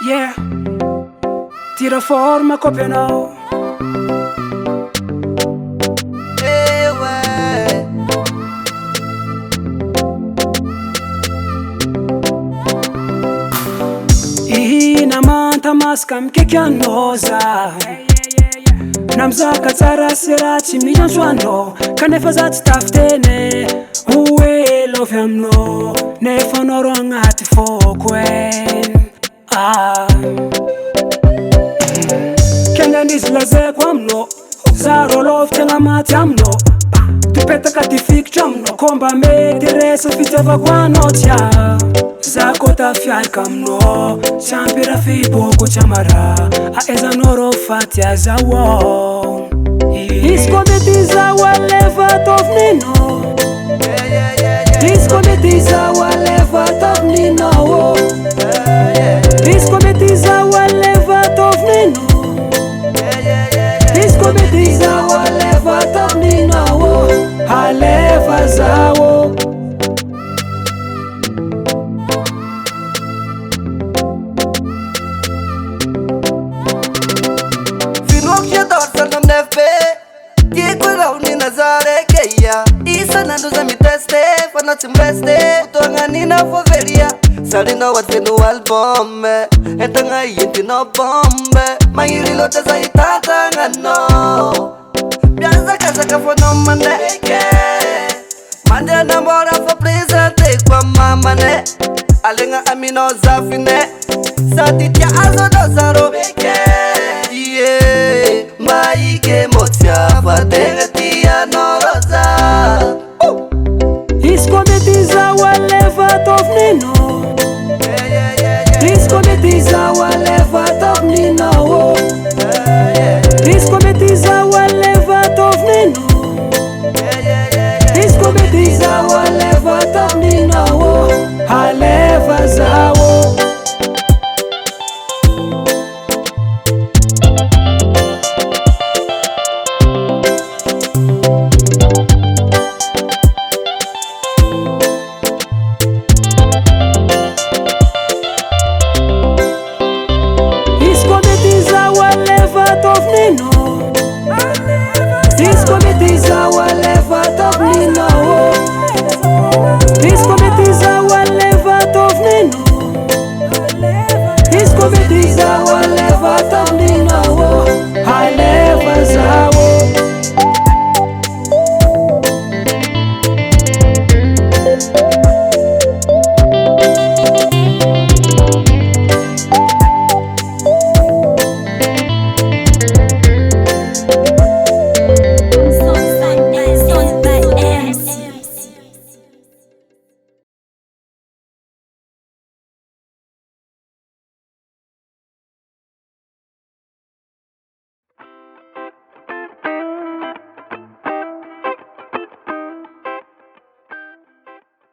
Yeah, tira forma copiano. Ihina manta maska mikekyanoza namzaka tsara sera tsy miansoandro kanefa za tsy tafitene hoe lovy amino nefa noro agnaty foko kenganizy lazeko amino za ro lovy tegna maty amino tupetaka tifikitra amino komba mety resa fitiavako anao tia za kota fiarika amino tsy ampira fiboko tsy amara aezanao ro faty azawo izy ko mety zaho alefa ataovinino izy ko mety zaho alefa ataovinino izy ko mety zaho alefa ataovinino izy ko mety zaho alefa ataovinino alefa zaho Isananduza miteste, fana timreste Utoanga nina foveria Salina watenu album Entanga yinti no bombe Mayiri lote za itatanga no Bianza kasaka fono mandeke Mande nambora for presente kwa mamane Alenga amino zafine Satitia azo dozaro beke Yeah, maike motia Fatenga tia noroza izy ko mety zaho alefa ataovinino izy ko mety zaho alefa ataovinino izy ko mety zaho alefa ataovinino izy ko mety zaho alefa ataovinino alefa zaho izy ko mety zaho alefa ataovinino izy ko mety zaho alefa ataovinino izy ko mety zaho alefa ataovinino